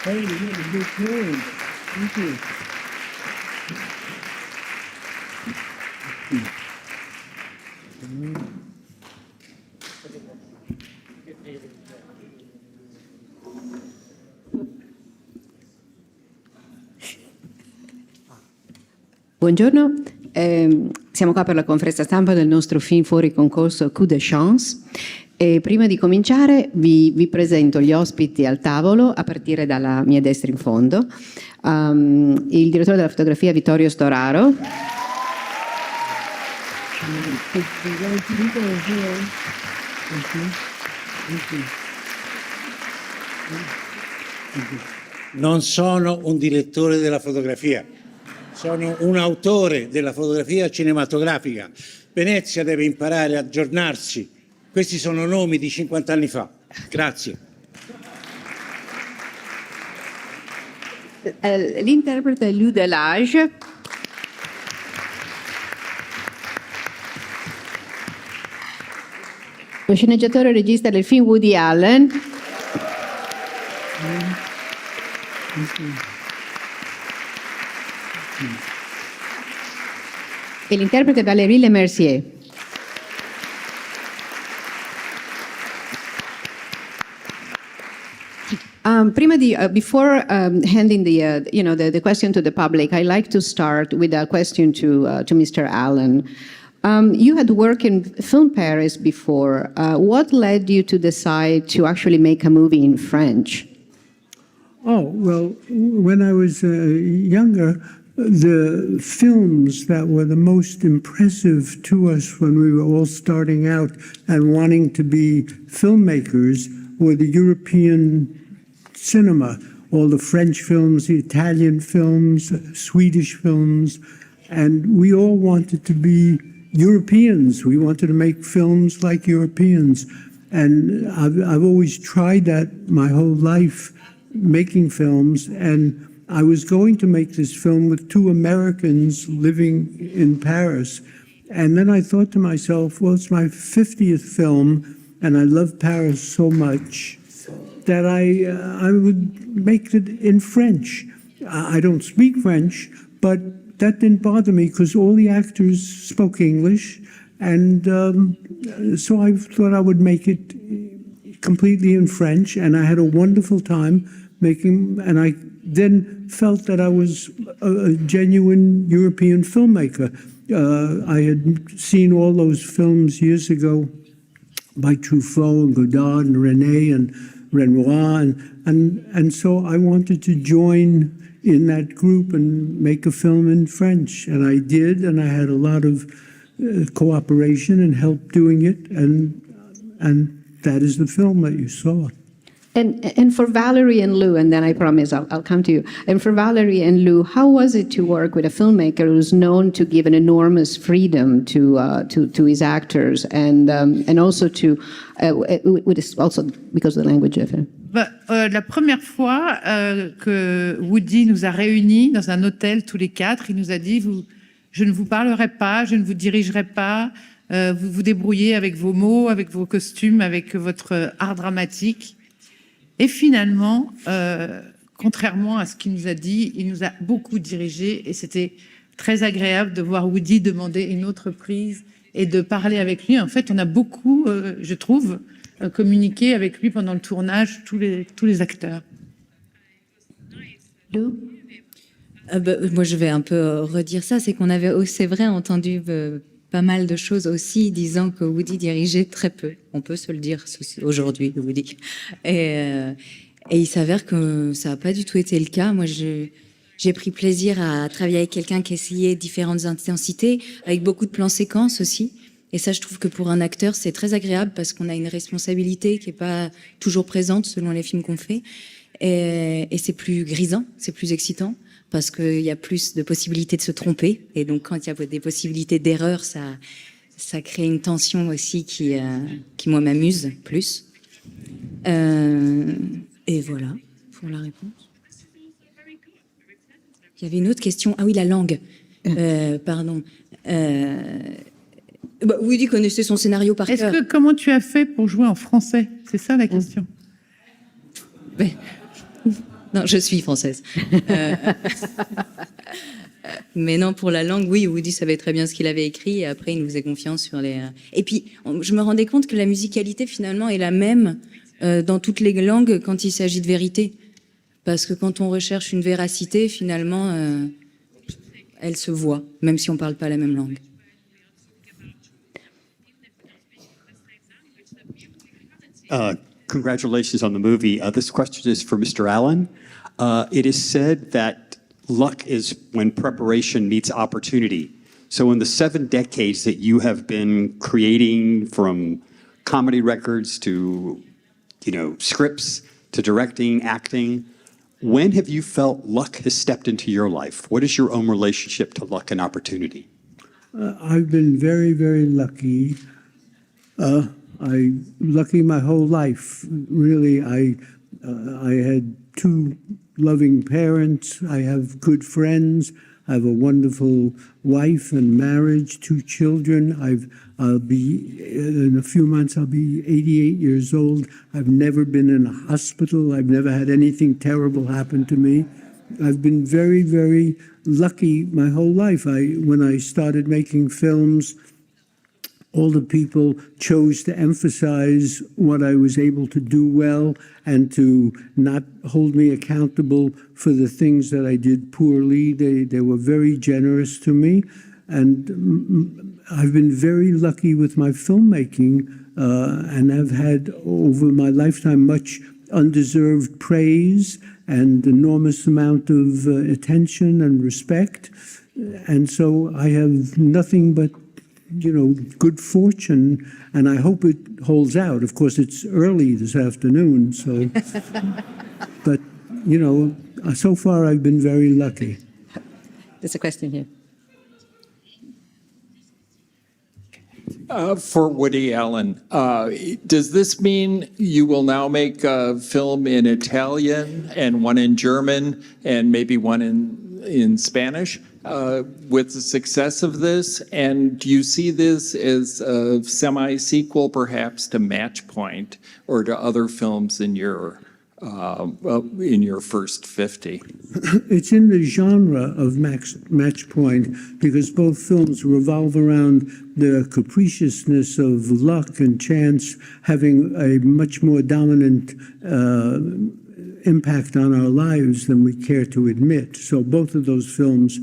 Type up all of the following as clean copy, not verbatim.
Hey, good. Thank you. Buongiorno, siamo qua per la conferenza stampa del nostro film fuori concorso Coup de Chance. E prima di cominciare vi presento gli ospiti al tavolo a partire dalla mia destra in fondo. Il direttore della fotografia Vittorio Storaro. Non sono un direttore della fotografia, sono un autore della fotografia cinematografica. Venezia deve imparare a aggiornarsi. Questi sono nomi di 50 anni fa. Grazie. L'interprete Lou Delage. Lo sceneggiatore e regista del film Woody Allen. E l'interprete Valérie Lemercier. Before handing the question to the public, I like to start with a question to Mr. Allen. You had worked in Film Paris before. What led you to decide to actually make a movie in French? Oh, well, when I was younger, the films that were the most impressive to us when we were all starting out and wanting to be filmmakers were the European cinema, all the French films, the Italian films, Swedish films, and we all wanted to be Europeans. We wanted to make films like Europeans, and I've always tried that my whole life, making films, and I was going to make this film with two Americans living in Paris, and then I thought to myself, well, it's my 50th film, and I love Paris so much that I would make it in French. I don't speak French, but that didn't bother me because all the actors spoke English, and so I thought I would make it completely in French, and I had a wonderful time making, and I then felt that I was a genuine European filmmaker. I had seen all those films years ago by Truffaut and Godard and René and Renoir, and so I wanted to join in that group and make a film in French, and I did, and I had a lot of cooperation and help doing it, and that is the film that you saw. And for Valerie and Lou, and then I promise I'll come to you. And for Valerie and Lou, how was it to work with a filmmaker who's known to give an enormous freedom to his actors, and also also because of the language of it? La première fois que Woody nous a réunis dans un hôtel tous les quatre, il nous a dit je ne vous parlerai pas, je ne vous dirigerai pas, vous vous débrouillez avec vos mots, avec vos costumes, avec votre art dramatique. Et finalement, contrairement à ce qu'il nous a dit, il nous a beaucoup dirigés et c'était très agréable de voir Woody demander une autre prise et de parler avec lui. En fait, on a beaucoup, je trouve, communiqué avec lui pendant le tournage, tous les acteurs. Moi, je vais un peu redire ça, c'est qu'on avait, c'est vrai, entendu pas mal de choses aussi, disant que Woody dirigeait très peu. On peut se le dire aujourd'hui, Woody. Et il s'avère que ça n'a pas du tout été le cas. Moi, j'ai pris plaisir à travailler avec quelqu'un qui essayait différentes intensités, avec beaucoup de plans séquences aussi. Et ça, je trouve que pour un acteur, c'est très agréable parce qu'on a une responsabilité qui n'est pas toujours présente selon les films qu'on fait. Et c'est plus grisant, c'est plus excitant parce qu'il y a plus de possibilités de se tromper. Et donc, quand il y a des possibilités d'erreur, ça crée une tension aussi qui moi, m'amuse plus. Et voilà, pour la réponse. Il y avait une autre question. Ah oui, la langue. Pardon. Woody connaissait son scénario par cœur. Comment tu as fait pour jouer en français? C'est ça la question. Non, je suis française. Mais non, pour la langue, oui, Woody savait très bien ce qu'il avait écrit et après, il nous faisait confiance sur les... Et puis, je me rendais compte que la musicalité, finalement, est la même dans toutes les langues quand il s'agit de vérité. Parce que quand on recherche une véracité, finalement, elle se voit, même si on ne parle pas la même langue. Congratulations on the movie. This question is for Mr. Allen. It is said that luck is when preparation meets opportunity. So in the 7 decades that you have been creating, from comedy records to, scripts to directing, acting, when have you felt luck has stepped into your life? What is your own relationship to luck and opportunity? I've been very, very lucky. Lucky my whole life. Really, I had 2 loving parents. I have good friends. I have a wonderful wife and marriage, 2 children. I'll be, in a few months, I'll be 88 years old. I've never been in a hospital. I've never had anything terrible happen to me. I've been very, very lucky my whole life. When I started making films, all the people chose to emphasize what I was able to do well and to not hold me accountable for the things that I did poorly. They were very generous to me. And I've been very lucky with my filmmaking and have had over my lifetime much undeserved praise and enormous amount of attention and respect. And so I have nothing but good fortune, and I hope it holds out. Of course, it's early this afternoon, so, but, so far I've been very lucky. There's a question here. For Woody Allen, does this mean you will now make a film in Italian and one in German and maybe one in Spanish? With the success of this, and do you see this as a semi-sequel perhaps to Match Point or to other films in your first 50? It's in the genre of Match Point because both films revolve around the capriciousness of luck and chance having a much more dominant impact on our lives than we care to admit. So both of those films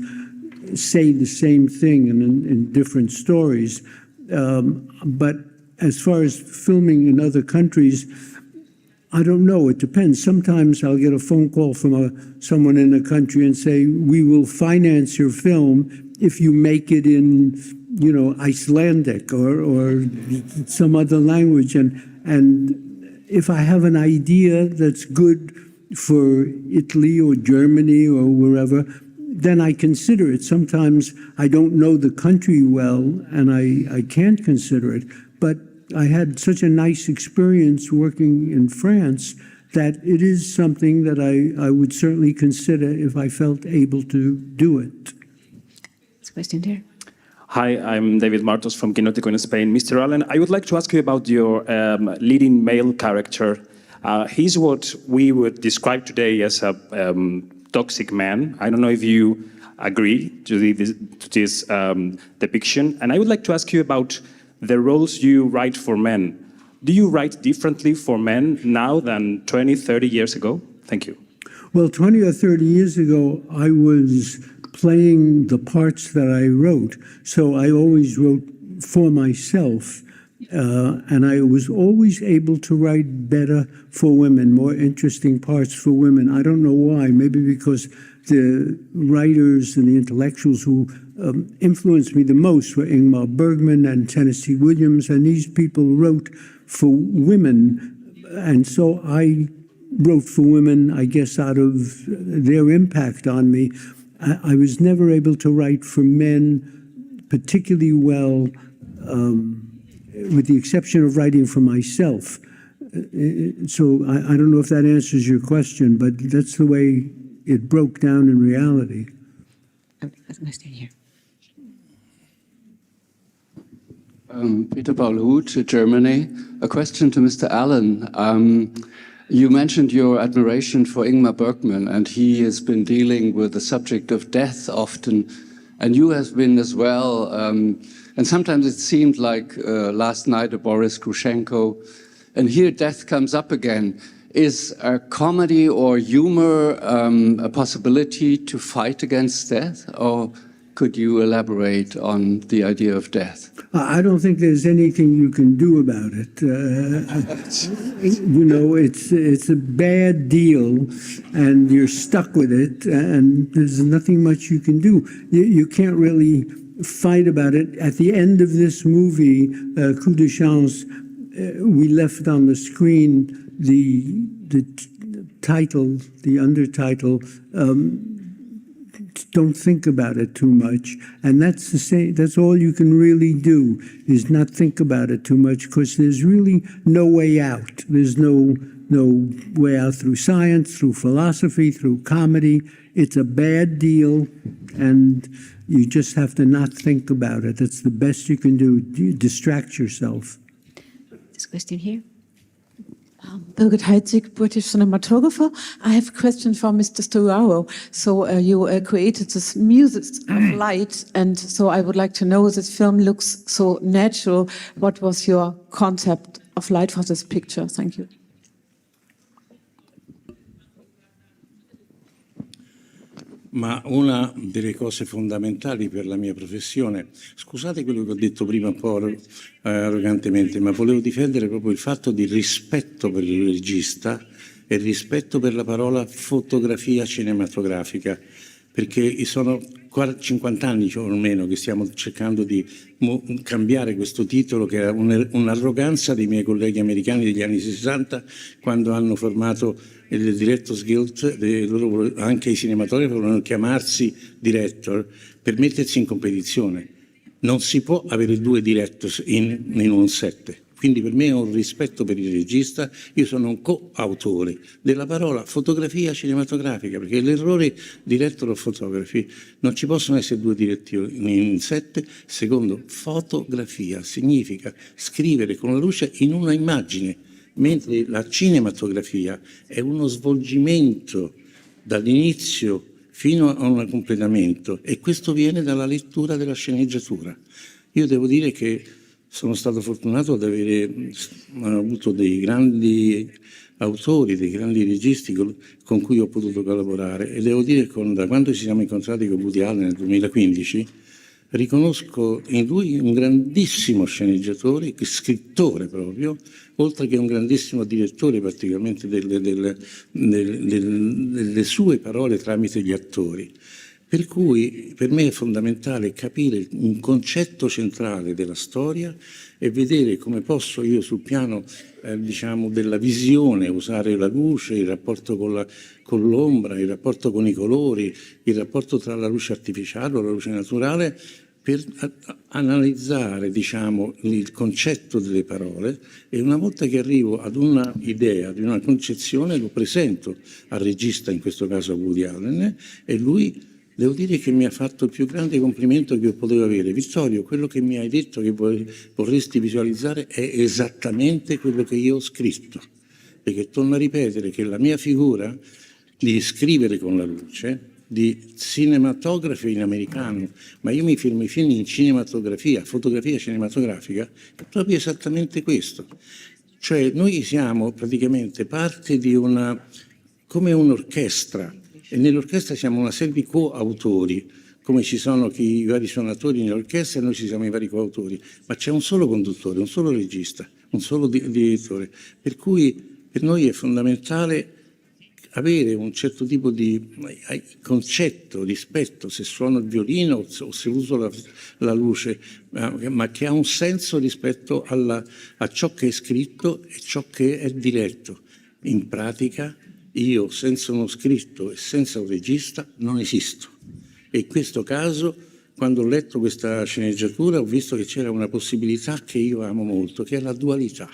say the same thing in different stories. But as far as filming in other countries, I don't know. It depends. Sometimes I'll get a phone call from someone in a country and say, we will finance your film if you make it in, Icelandic or some other language. And if I have an idea that's good for Italy or Germany or wherever, then I consider it. Sometimes I don't know the country well and I can't consider it. But I had such a nice experience working in France that it is something that I would certainly consider if I felt able to do it. There's a question there. Hi, I'm David Martos from Quinótico in Spain. Mr. Allen, I would like to ask you about your leading male character. He's what we would describe today as a toxic man. I don't know if you agree to this depiction. And I would like to ask you about the roles you write for men. Do you write differently for men now than 20, 30 years ago? Thank you. Well, 20 or 30 years ago, I was playing the parts that I wrote. So I always wrote for myself. And I was always able to write better for women, more interesting parts for women. I don't know why. Maybe because the writers and the intellectuals who influenced me the most were Ingmar Bergman and Tennessee Williams, and these people wrote for women. And so I wrote for women, I guess, out of their impact on me. I was never able to write for men particularly well, with the exception of writing for myself. So I don't know if that answers your question, but that's the way it broke down in reality. Let's stay here. Peter Paul Huth, Germany. A question to Mr. Allen. You mentioned your admiration for Ingmar Bergman, and he has been dealing with the subject of death often, and you have been as well. And sometimes it seemed like last night a Boris Grushenko, and here death comes up again. Is a comedy or humor a possibility to fight against death, or could you elaborate on the idea of death? I don't think there's anything you can do about it. You know, it's a bad deal, and you're stuck with it, and there's nothing much you can do. You can't really fight about it. At the end of this movie, Coup de Chance, we left on the screen the title, the undertitle, don't think about it too much. And that's the same, that's all you can really do, is not think about it too much, because there's really no way out. There's no way out through science, through philosophy, through comedy. It's a bad deal, and you just have to not think about it. That's the best you can do. You distract yourself. This question here. Birgit Heitzig, British cinematographer. I have a question for Mr. Storaro. So you created this music of light, and so I would like to know, this film looks so natural. What was your concept of light for this picture? Thank you. Ma una delle cose fondamentali per la mia professione, scusate quello che ho detto prima un po' arrogantemente, ma volevo difendere proprio il fatto di rispetto per il regista e rispetto per la parola fotografia cinematografica, perché sono 50 anni o meno che stiamo cercando di cambiare questo titolo, che era un'arroganza dei miei colleghi americani degli anni 60, quando hanno formato il Directors Guild, anche i cinematografi volevano chiamarsi director per mettersi in competizione. Non si può avere due directors in un set. Quindi per me è un rispetto per il regista. Io sono un coautore della parola fotografia cinematografica, perché l'errore director of photography, non ci possono essere due direttori in set. Secondo, fotografia significa scrivere con la luce in una immagine, mentre la cinematografia è uno svolgimento dall'inizio fino a un completamento, e questo viene dalla lettura della sceneggiatura. Io devo dire che sono stato fortunato ad avere avuto dei grandi autori, dei grandi registi con cui ho potuto collaborare, e devo dire che da quando ci siamo incontrati con Woody Allen nel 2015 riconosco in lui un grandissimo sceneggiatore, scrittore proprio, oltre che un grandissimo direttore, particolarmente delle sue parole tramite gli attori. Per cui per me è fondamentale capire un concetto centrale della storia e vedere come posso io sul piano diciamo della visione usare la luce, il rapporto con l'ombra, il rapporto con i colori, il rapporto tra la luce artificiale o la luce naturale, per analizzare diciamo, il concetto delle parole, e una volta che arrivo ad una idea, ad una concezione, lo presento al regista, in questo caso a Woody Allen, e lui, devo dire che mi ha fatto il più grande complimento che io potevo avere. Vittorio, quello che mi hai detto che vorresti visualizzare è esattamente quello che io ho scritto, perché torno a ripetere che la mia figura di scrivere con la luce, di cinematography in americano, ma io mi firmo i film in cinematografia, fotografia cinematografica, è proprio esattamente questo. Cioè noi siamo praticamente parte di come un'orchestra, e nell'orchestra siamo una serie di coautori, come ci sono i vari suonatori nell'orchestra, noi ci siamo i vari coautori, ma c'è un solo conduttore, un solo regista, un solo direttore, per cui per noi è fondamentale avere un certo tipo di concetto, rispetto, se suono il violino o se uso la luce, ma che ha un senso rispetto a ciò che è scritto e ciò che è diretto. In pratica io senza uno scritto e senza un regista non esisto. E in questo caso, quando ho letto questa sceneggiatura, ho visto che c'era una possibilità che io amo molto, che è la dualità.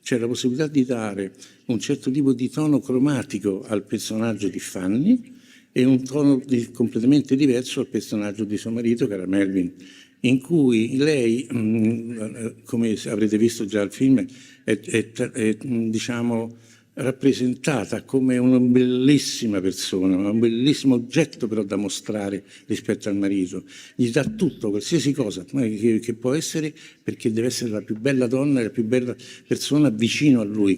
C'è la possibilità di dare un certo tipo di tono cromatico al personaggio di Fanny e un tono completamente diverso al personaggio di suo marito, che era Melvin, in cui lei, come avrete visto già al film, diciamo, rappresentata come una bellissima persona, un bellissimo oggetto però da mostrare rispetto al marito. Gli dà tutto, qualsiasi cosa che può essere, perché deve essere la più bella donna e la più bella persona vicino a lui,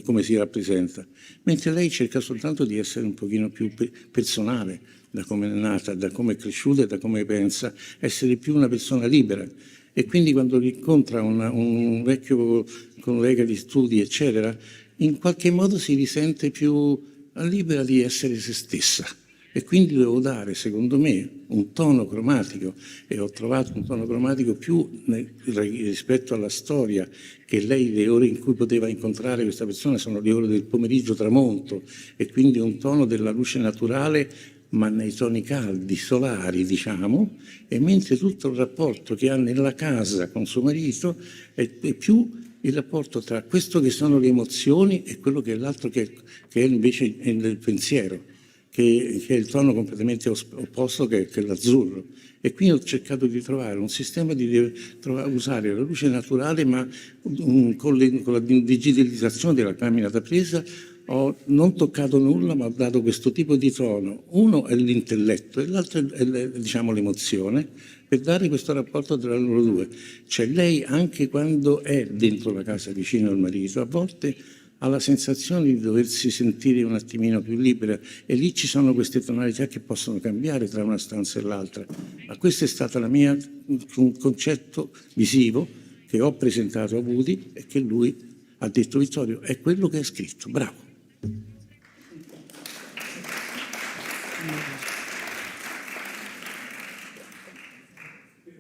come si rappresenta. Mentre lei cerca soltanto di essere un pochino più personale, da come è nata, da come è cresciuta e da come pensa, essere più una persona libera. E quindi quando incontra un vecchio collega di studi, eccetera, in qualche modo si risente più libera di essere se stessa. E quindi devo dare, secondo me, un tono cromatico, e ho trovato un tono cromatico più rispetto alla storia, che lei, le ore in cui poteva incontrare questa persona sono le ore del pomeriggio tramonto, e quindi un tono della luce naturale, ma nei toni caldi, solari, diciamo, e mentre tutto il rapporto che ha nella casa con suo marito è più il rapporto tra questo che sono le emozioni e quello che è l'altro che è invece il pensiero, che è il tono completamente opposto che è l'azzurro. E quindi ho cercato di trovare un sistema di usare la luce naturale, ma con la digitalizzazione della camera da presa ho non toccato nulla, ma ho dato questo tipo di tono. Uno è l'intelletto e l'altro è diciamo, l'emozione, per dare questo rapporto tra loro due. Cioè lei, anche quando è dentro la casa vicino al marito, a volte ha la sensazione di doversi sentire un attimino più libera, e lì ci sono queste tonalità che possono cambiare tra una stanza e l'altra. Ma questo è stato un concetto visivo che ho presentato a Woody e che lui ha detto: Vittorio, è quello che hai scritto, bravo.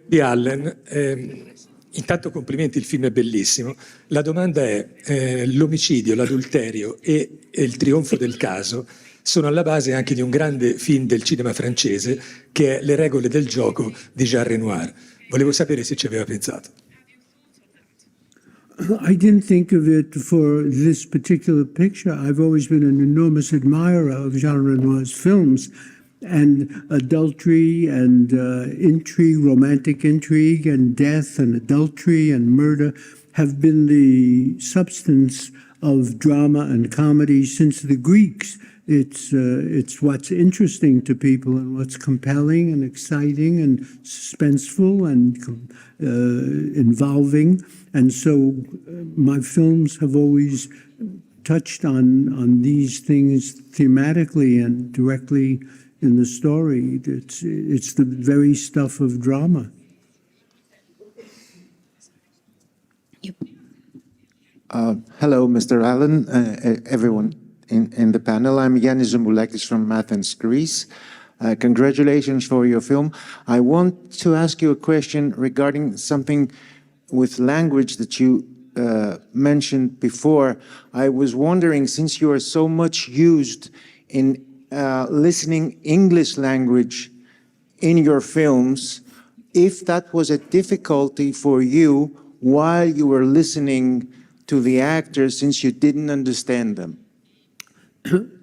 Di Allen, intanto complimenti, il film è bellissimo. La domanda è, l'omicidio, l'adulterio e il trionfo del caso sono alla base anche di un grande film del cinema francese che è Le regole del gioco di Jean Renoir. Volevo sapere se ci aveva pensato. I didn't think of it for this particular picture. I've always been an enormous admirer of Jean Renoir's films, and adultery and intrigue, romantic intrigue and death and adultery and murder have been the substance of drama and comedy since the Greeks. It's what's interesting to people and what's compelling and exciting and suspenseful and involving. And so my films have always touched on these things thematically and directly in the story. It's the very stuff of drama. Hello, Mr. Allen, everyone in the panel. I'm Yannis Zoumoulakis from Athens, Greece. Congratulations for your film. I want to ask you a question regarding something with language that you mentioned before. I was wondering, since you are so much used in listening English language in your films, if that was a difficulty for you while you were listening to the actors, since you didn't understand them.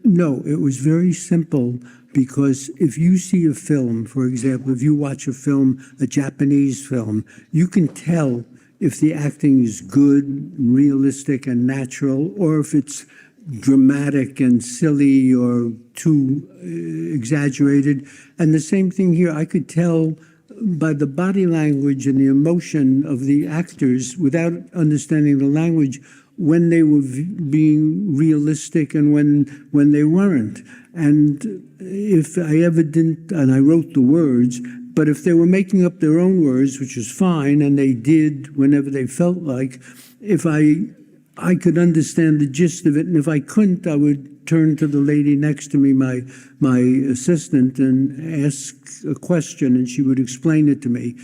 No, it was very simple, because if you see a film, for example, if you watch a film, a Japanese film, you can tell if the acting is good, realistic, and natural, or if it's dramatic and silly or too exaggerated. And the same thing here, I could tell by the body language and the emotion of the actors, without understanding the language, when they were being realistic and when they weren't. And if I ever didn't, and I wrote the words, but if they were making up their own words, which was fine, and they did whenever they felt like, if I could understand the gist of it, and if I couldn't, I would turn to the lady next to me, my assistant, and ask a question, and she would explain it to me.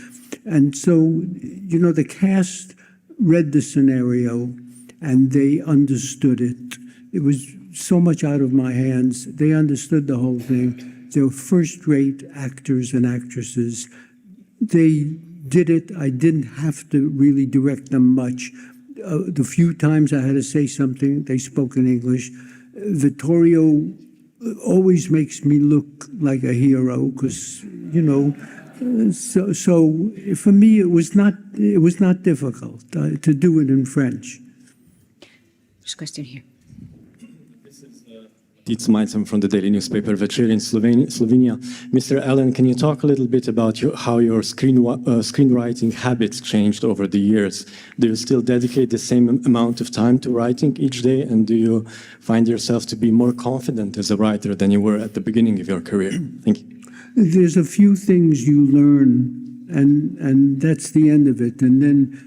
And so, you know, the cast read the scenario, and they understood it. It was so much out of my hands. They understood the whole thing. They were first-rate actors and actresses. They did it. I didn't have to really direct them much. The few times I had to say something, they spoke in English. Vittorio always makes me look like a hero, because, you know, so for me it was not difficult to do it in French. There's a question here. I'm from the daily newspaper Večer in Slovenia. Mr. Allen, can you talk a little bit about how your screenwriting habits changed over the years? Do you still dedicate the same amount of time to writing each day, and do you find yourself to be more confident as a writer than you were at the beginning of your career? Thank you. There's a few things you learn, and that's the end of it. And then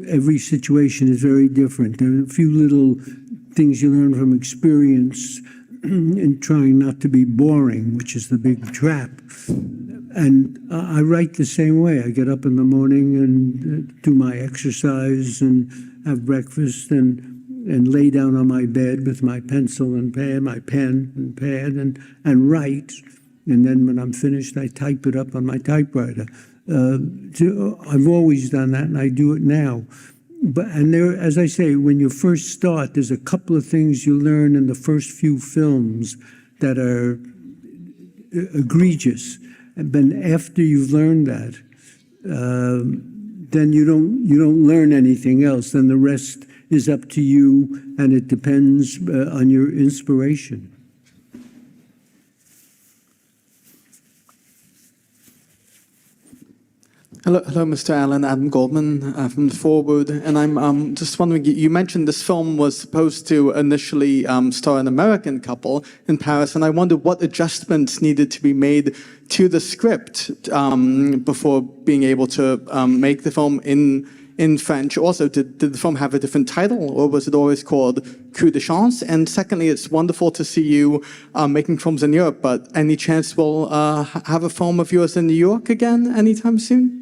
every situation is very different. There are a few little things you learn from experience and trying not to be boring, which is the big trap. And I write the same way. I get up in the morning and do my exercise and have breakfast and lay down on my bed with my pencil and pad, my pen and pad, and write. And then when I'm finished, I type it up on my typewriter. I've always done that, and I do it now. And there, as I say, when you first start, there's a couple of things you learn in the first few films that are egregious. And then after you've learned that, then you don't learn anything else. Then the rest is up to you, and it depends on your inspiration. Hello, Mr. Allen. Adam Goldman from The Forward. And I'm just wondering, you mentioned this film was supposed to initially star an American couple in Paris, and I wondered what adjustments needed to be made to the script before being able to make the film in French. Also, did the film have a different title, or was it always called Coup de Chance? And secondly, it's wonderful to see you making films in Europe, but any chance we'll have a film of yours in New York again anytime soon?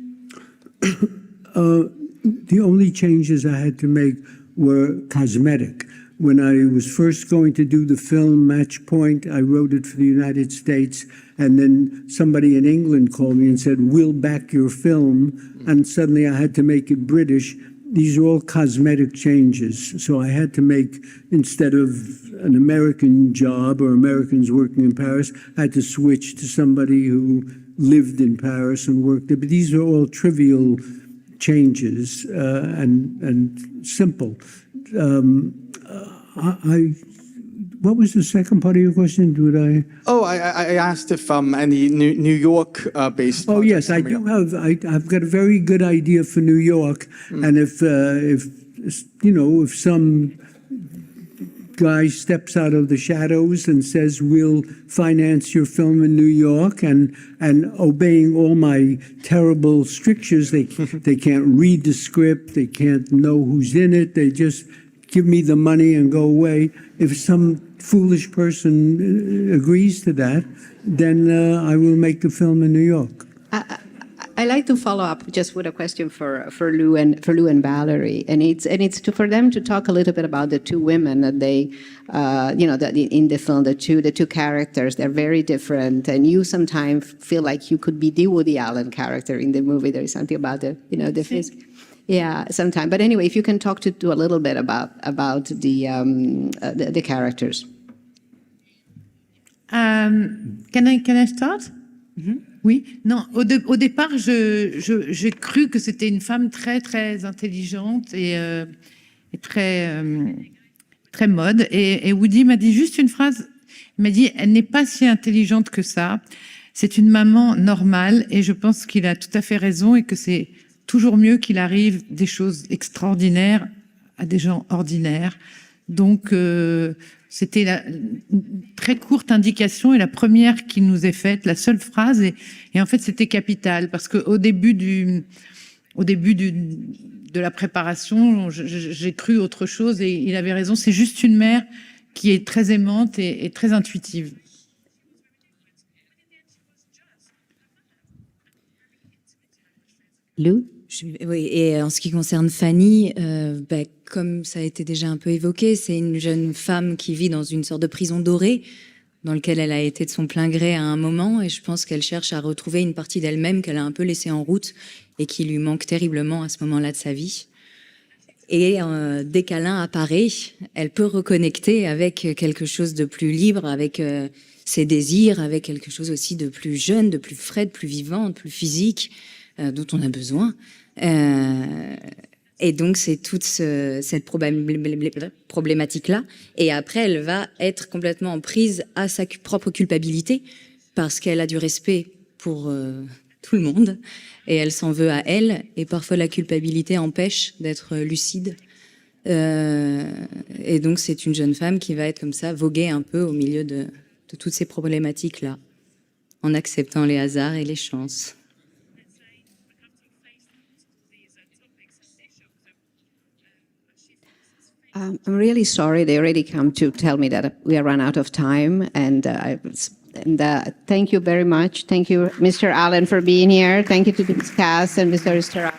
The only changes I had to make were cosmetic. When I was first going to do the film Match Point, I wrote it for the United States, and then somebody in England called me and said, "We'll back your film," and suddenly I had to make it British. These are all cosmetic changes. So I had to make, instead of an American job or Americans working in Paris, I had to switch to somebody who lived in Paris and worked there. But these are all trivial changes and simple. What was the second part of your question? Oh, I asked if any New York based. Oh yes, I do have. I've got a very good idea for New York, and if some guy steps out of the shadows and says, "We'll finance your film in New York," and obeying all my terrible strictures, they can't read the script, they can't know who's in it, they just give me the money and go away. If some foolish person agrees to that, then I will make the film in New York. I like to follow up just with a question for Lou and Valerie, and it's for them to talk a little bit about the two women that they, in the film, the two characters. They're very different, and you sometimes feel like you could be the Woody Allen character in the movie. There is something about the face. Yeah, sometimes. But anyway, if you can talk to a little bit about the characters. Can I start? Mm-hmm. Oui. Non. Au départ, j'ai cru que c'était une femme très très intelligente et très très mode. Et Woody m'a dit juste une phrase. Il m'a dit, elle n'est pas si intelligente que ça. C'est une maman normale, et je pense qu'il a tout à fait raison, et que c'est toujours mieux qu'il arrive des choses extraordinaires à des gens ordinaires. Donc, c'était une très courte indication, et la première qui nous est faite, la seule phrase, et en fait, c'était capital, parce qu'au début de la préparation, j'ai cru autre chose, et il avait raison, c'est juste une mère qui est très aimante et très intuitive. Lou? Oui, et en ce qui concerne Fanny, comme ça a été déjà un peu évoqué, c'est une jeune femme qui vit dans une sorte de prison dorée, dans laquelle elle a été de son plein gré à un moment, et je pense qu'elle cherche à retrouver une partie d'elle-même qu'elle a un peu laissée en route et qui lui manque terriblement à ce moment-là de sa vie. Et dès qu'Alain apparaît, elle peut reconnecter avec quelque chose de plus libre, avec ses désirs, avec quelque chose aussi de plus jeune, de plus frais, de plus vivant, de plus physique, dont on a besoin. Et donc, c'est toute cette problématique-là. Et après, elle va être complètement en prise à sa propre culpabilité parce qu'elle a du respect pour tout le monde et elle s'en veut à elle. Et parfois, la culpabilité empêche d'être lucide. Et donc, c'est une jeune femme qui va être comme ça, voguer un peu au milieu de toutes ces problématiques-là, en acceptant les hasards et les chances. I'm really sorry. They already come to tell me that we are run out of time, and thank you very much. Thank you, Mr. Allen, for being here. Thank you to this cast and Mr. Esterara.